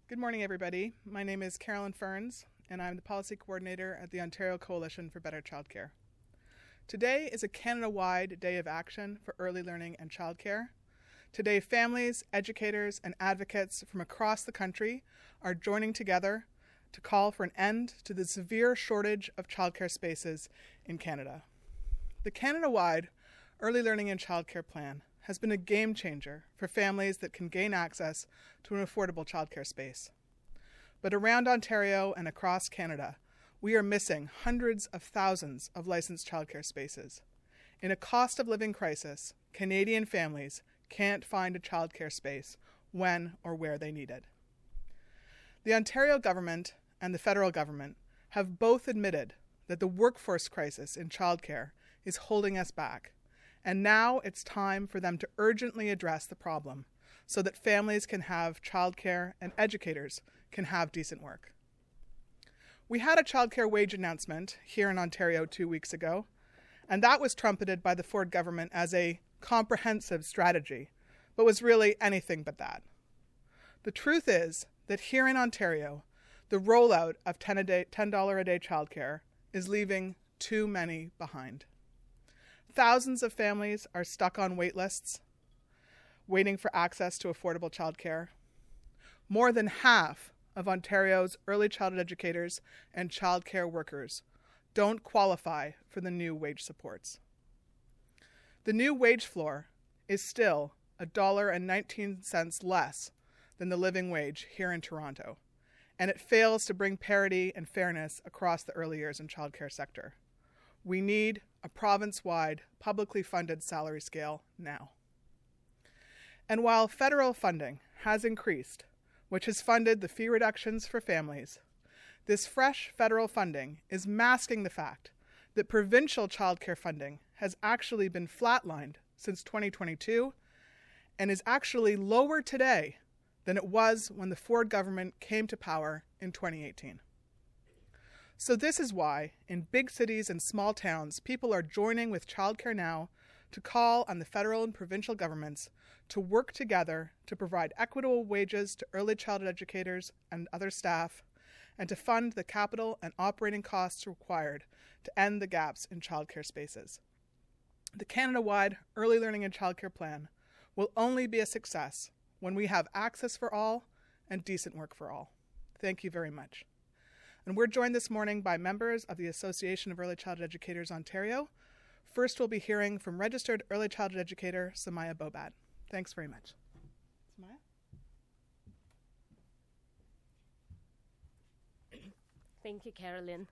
Good morning, everybody. My name is Carolyn Ferns, and I'm the Policy Coordinator at the Ontario Coalition for Better Childcare. Today is a Canada-wide day of action for early learning and childcare. Today, families, educators, and advocates from across the country are joining together to call for an end to the severe shortage of childcare spaces in Canada. The Canada-wide Early Learning and Childcare Plan has been a game changer for families that can gain access to an affordable childcare space. But around Ontario and across Canada, we are missing hundreds of thousands of licensed childcare spaces. In a cost of living crisis, Canadian families can't find a childcare space when or where they need it. The Ontario government and the federal government have both admitted that the workforce crisis in childcare is holding us back. And now it's time for them to urgently address the problem so that families can have childcare and educators can have decent work. We had a childcare wage announcement here in Ontario 2 weeks ago, and that was trumpeted by the Ford government as a comprehensive strategy, but was really anything but that. The truth is that here in Ontario, the rollout of $10 a day childcare is leaving too many behind. Thousands of families are stuck on wait lists, waiting for access to affordable childcare. More than half of Ontario's early childhood educators and childcare workers don't qualify for the new wage supports. The new wage floor is still $1.19 less than the living wage here in Toronto, and it fails to bring parity and fairness across the early years and childcare sector. We need a province-wide, publicly funded salary scale now. And while federal funding has increased, which has funded the fee reductions for families, this fresh federal funding is masking the fact that provincial childcare funding has actually been flatlined since 2022 and is actually lower today than it was when the Ford government came to power in 2018. So this is why, in big cities and small towns, people are joining with Childcare Now to call on the federal and provincial governments to work together to provide equitable wages to early childhood educators and other staff, and to fund the capital and operating costs required to end the gaps in childcare spaces. The Canada-wide Early Learning and Childcare Plan will only be a success when we have access for all and decent work for all. Thank you very much. And we're joined this morning by members of the Association of Early Childhood Educators Ontario. First, we'll be hearing from registered early childhood educator Sumayya Bobat. Thanks very much. Sumayya? Thank you, Carolyn.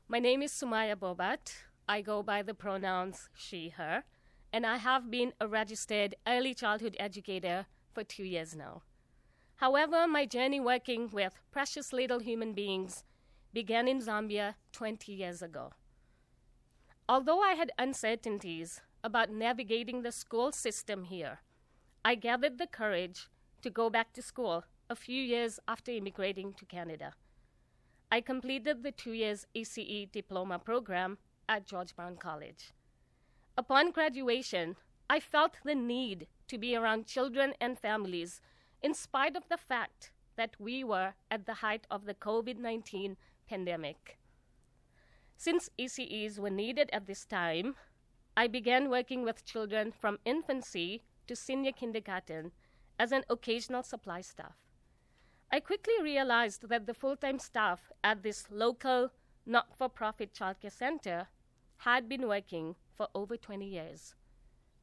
My name is Sumayya Bobat. I go by the pronouns she, her, and I have been a registered early childhood educator for 2 years now. However, my journey working with precious little human beings began in Zambia 20 years ago. Although I had uncertainties about navigating the school system here, I gathered the courage to go back to school a few years after immigrating to Canada. I completed the 2 years AECEO diploma program at George Brown College. Upon graduation, I felt the need to be around children and families in spite of the fact that we were at the height of the COVID-19 pandemic. Since ECEs were needed at this time, I began working with children from infancy to senior kindergarten as an occasional supply staff. I quickly realized that the full-time staff at this local, not-for-profit childcare center had been working for over 20 years.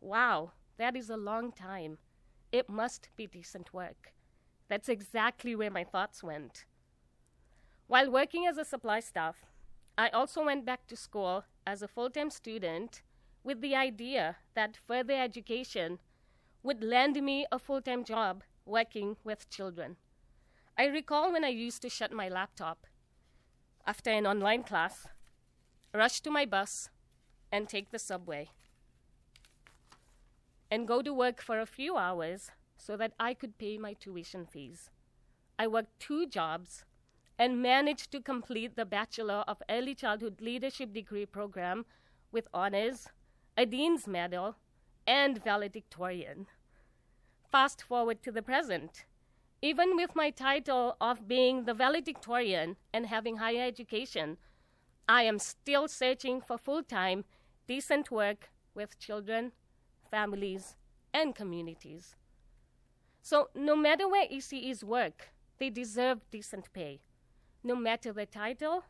Wow, that is a long time. It must be decent work. That's exactly where my thoughts went. While working as a supply staff, I also went back to school as a full-time student with the idea that further education would land me a full-time job working with children. I recall when I used to shut my laptop after an online class, rush to my bus, and take the subway, and go to work for a few hours so that I could pay my tuition fees. I worked 2 jobs and managed to complete the Bachelor of Early Childhood Leadership degree program with honors, a Dean's Medal, and valedictorian. Fast forward to the present, Even with my title of being the valedictorian and having higher education, I am still searching for full-time, decent work with children, families, and communities. So no matter where ECEs work, they deserve decent pay. No matter the title,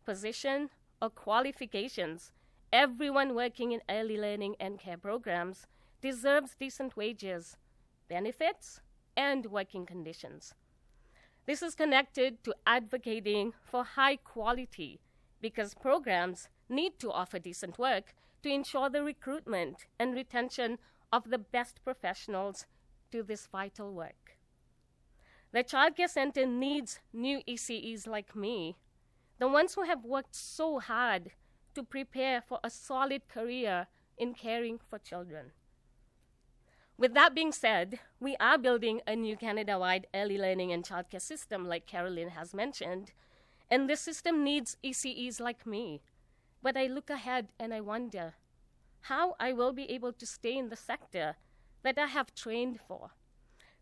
position, or qualifications, everyone working in early learning and care programs deserves decent wages, benefits, and working conditions. This is connected to advocating for high quality because programs need to offer decent work to ensure the recruitment and retention of the best professionals to this vital work. The Child Care Center needs new ECEs like me, the ones who have worked so hard to prepare for a solid career in caring for children. With that being said, we are building a new Canada-wide early learning and childcare system like Carolyn has mentioned, and this system needs ECEs like me. But I look ahead and I wonder how I will be able to stay in the sector that I have trained for,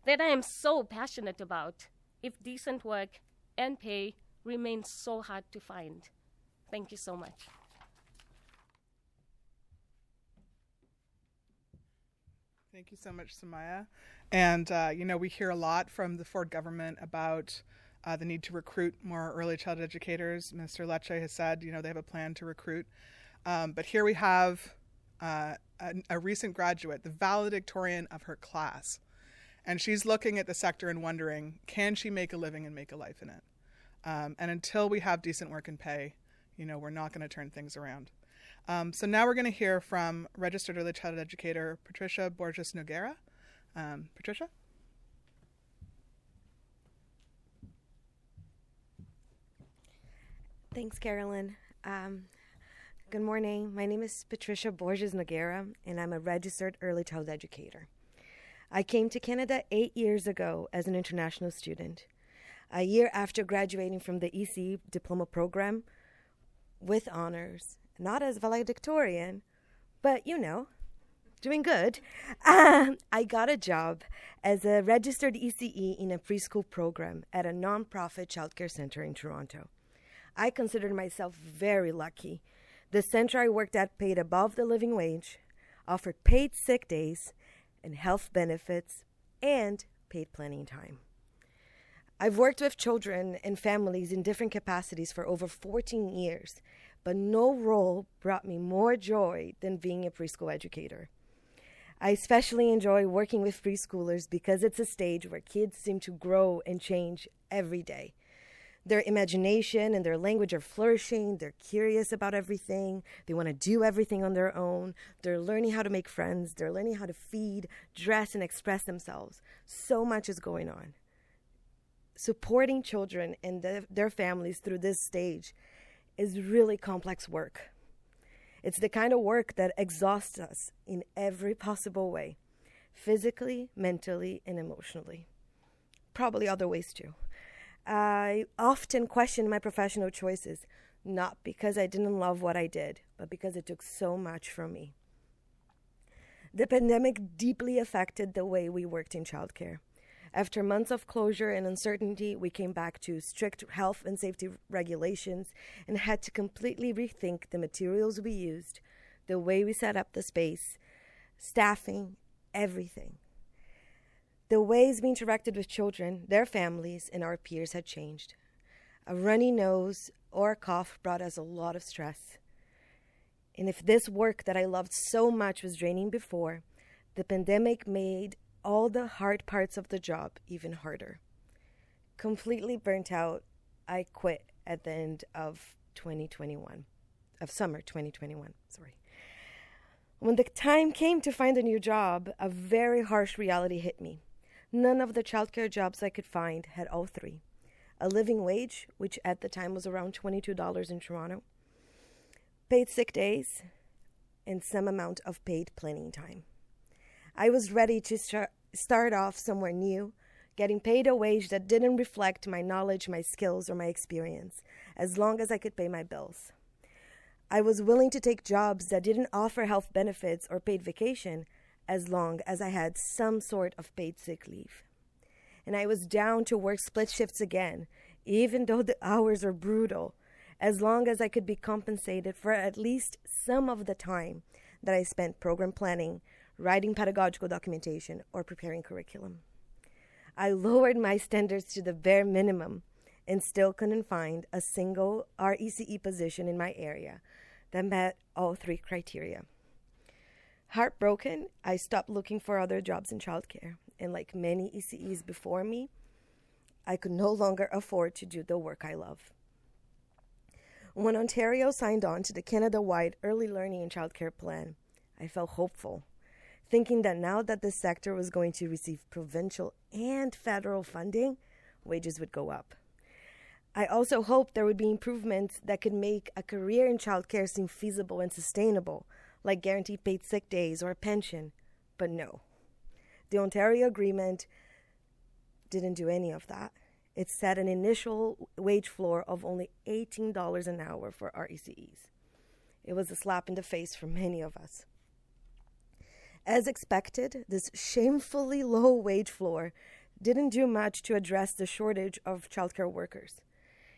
that I am so passionate about, if decent work and pay remain so hard to find. Thank you so much. Thank you so much, Sumayya. And, we hear a lot from the Ford government about the need to recruit more early child educators. Mr. Lecce has said, they have a plan to recruit. But here we have a recent graduate, the valedictorian of her class. And she's looking at the sector and wondering, can she make a living and make a life in it? And until we have decent work and pay, we're not going to turn things around. So now we're going to hear from registered early childhood educator Patricia Borges Norgueira. Patricia? Thanks, Carolyn. Good morning. My name is Patricia Borges Norgueira, and I'm a registered early childhood educator. I came to Canada 8 years ago as an international student. A year after graduating from the ECE diploma program with honors, not as valedictorian, but doing good. I got a job as a registered ECE in a preschool program at a nonprofit childcare center in Toronto. I considered myself very lucky. The center I worked at paid above the living wage, offered paid sick days and health benefits, and paid planning time. I've worked with children and families in different capacities for over 14 years, but no role brought me more joy than being a preschool educator. I especially enjoy working with preschoolers because it's a stage where kids seem to grow and change every day. Their imagination and their language are flourishing. They're curious about everything. They want to do everything on their own. They're learning how to make friends. They're learning how to feed, dress, and express themselves. So much is going on. Supporting children and their families through this stage is really complex work. It's the kind of work that exhausts us in every possible way, physically, mentally, and emotionally. Probably other ways too. I often question my professional choices, not because I didn't love what I did, but because it took so much from me. The pandemic deeply affected the way we worked in childcare. After months of closure and uncertainty, we came back to strict health and safety regulations and had to completely rethink the materials we used, the way we set up the space, staffing, everything. The ways we interacted with children, their families, and our peers had changed. A runny nose or a cough brought us a lot of stress. And if this work that I loved so much was draining before, the pandemic made all the hard parts of the job even harder. Completely burnt out, I quit at the end of summer 2021. When the time came to find a new job, a very harsh reality hit me. None of the childcare jobs I could find had all three. A living wage, which at the time was around $22 in Toronto, paid sick days, and some amount of paid planning time. I was ready to start off somewhere new, getting paid a wage that didn't reflect my knowledge, my skills, or my experience, as long as I could pay my bills. I was willing to take jobs that didn't offer health benefits or paid vacation, as long as I had some sort of paid sick leave. and I was down to work split shifts again, even though the hours are brutal, as long as I could be compensated for at least some of the time that I spent program planning, writing pedagogical documentation, or preparing curriculum. I lowered my standards to the bare minimum and still couldn't find a single RECE position in my area that met all three criteria. Heartbroken, I stopped looking for other jobs in childcare, and like many ECEs before me, I could no longer afford to do the work I love. When Ontario signed on to the Canada-wide Early Learning and Childcare Plan, I felt hopeful, thinking that now that the sector was going to receive provincial and federal funding, wages would go up. I also hoped there would be improvements that could make a career in childcare seem feasible and sustainable, like guaranteed paid sick days or a pension. But no. The Ontario Agreement didn't do any of that. It set an initial wage floor of only $18 an hour for RECEs. It was a slap in the face for many of us. As expected, this shamefully low wage floor didn't do much to address the shortage of childcare workers.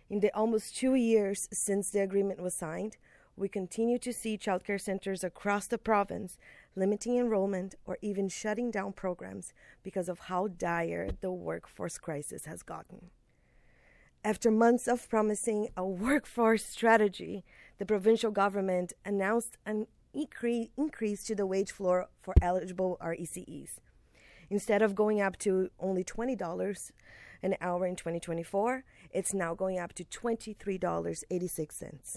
In the almost 2 years since the agreement was signed, we continue to see childcare centers across the province limiting enrollment or even shutting down programs because of how dire the workforce crisis has gotten. After months of promising a workforce strategy, the provincial government announced an increase to the wage floor for eligible RECEs. Instead of going up to only $20 an hour in 2024, it's now going up to $23.86.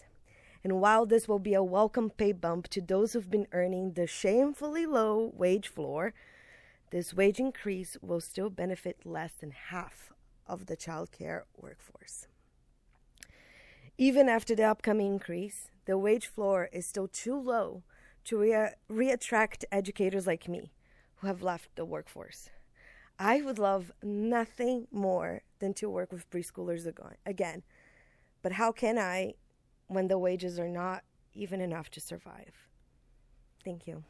And while this will be a welcome pay bump to those who've been earning the shamefully low wage floor, this wage increase will still benefit less than half of the childcare workforce. Even after the upcoming increase, the wage floor is still too low to re-attract educators like me who have left the workforce. I would love nothing more than to work with preschoolers again, but how can I when the wages are not even enough to survive? Thank you.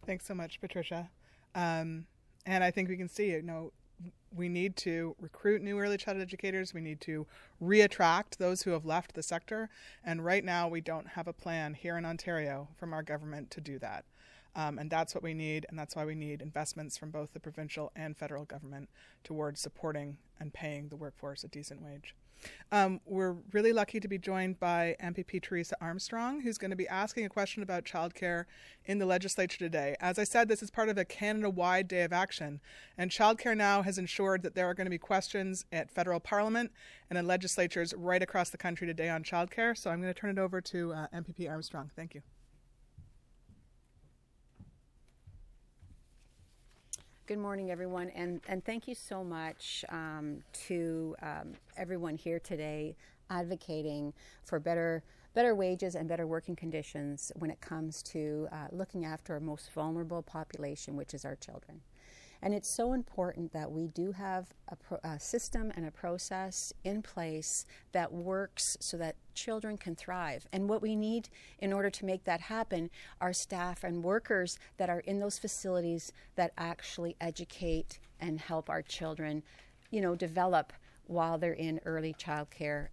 Thanks so much, Patricia. And I think we can see, we need to recruit new early childhood educators. We need to re-attract those who have left the sector. And right now, we don't have a plan here in Ontario from our government to do that. And that's what we need. And that's why we need investments from both the provincial and federal government towards supporting and paying the workforce a decent wage. We're really lucky to be joined by MPP Teresa Armstrong, who's going to be asking a question about childcare in the legislature today. As I said, this is part of a Canada-wide day of action, and Childcare Now has ensured that there are going to be questions at federal parliament and in legislatures right across the country today on childcare. So I'm going to turn it over to MPP Armstrong. Thank you. Good morning, everyone, and thank you so much to everyone here today advocating for better wages and better working conditions when it comes to looking after our most vulnerable population, which is our children. And it's so important that we do have a system and a process in place that works so that children can thrive. And what we need in order to make that happen are staff and workers that are in those facilities that actually educate and help our children, develop while they're in early childcare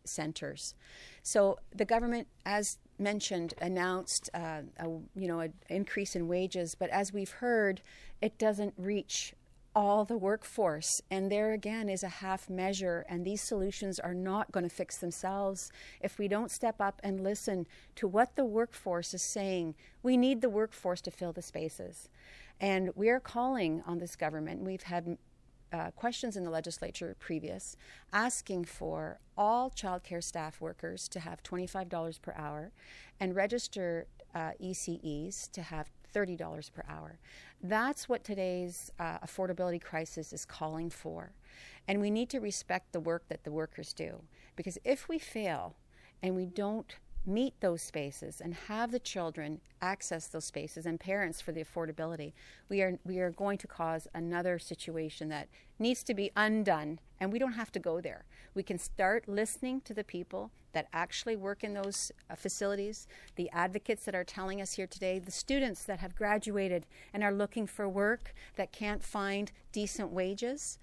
centers. So the government, as mentioned, announced an increase in wages, but as we've heard, it doesn't reach all the workforce, and there again is a half measure, and these solutions are not going to fix themselves if we don't step up and listen to what the workforce is saying. We need the workforce to fill the spaces, and we are calling on this government. We've had questions in the legislature previous, asking for all childcare staff workers to have $25 per hour and registered ECEs to have $30 per hour. That's what today's affordability crisis is calling for. And we need to respect the work that the workers do. Because if we fail and we don't meet those spaces and have the children access those spaces and parents for the affordability, we are going to cause another situation that needs to be undone, and we don't have to go there. We can start listening to the people that actually work in those facilities, the advocates that are telling us here today, the students that have graduated and are looking for work that can't find decent wages.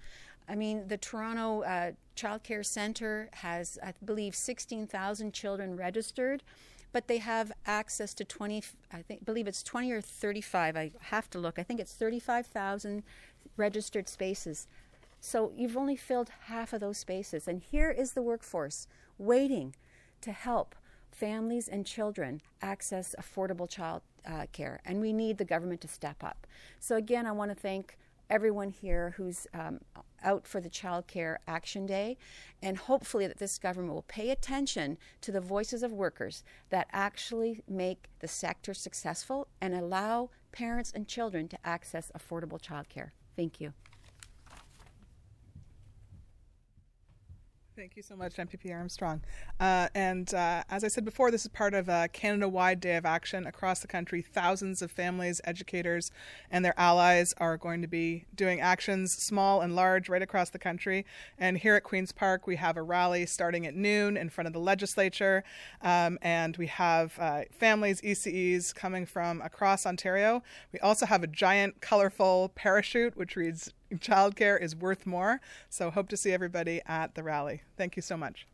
I mean, the Toronto Child Care Centre has, I believe, 16,000 children registered, but they have access to believe it's 20 or 35, I have to look, I think it's 35,000 registered spaces. So you've only filled half of those spaces. And here is the workforce waiting to help families and children access affordable child care. And we need the government to step up. So again, I want to thank everyone here who's out for the Child Care Action Day, and hopefully that this government will pay attention to the voices of workers that actually make the sector successful and allow parents and children to access affordable child care. Thank you. Thank you so much, MPP Armstrong. As I said before, this is part of a Canada-wide day of action across the country. Thousands of families, educators, and their allies are going to be doing actions, small and large, right across the country. And here at Queen's Park, we have a rally starting at noon in front of the legislature. And we have families, ECEs, coming from across Ontario. We also have a giant, colorful parachute, which reads, "Childcare is worth more." So hope to see everybody at the rally. Thank you so much.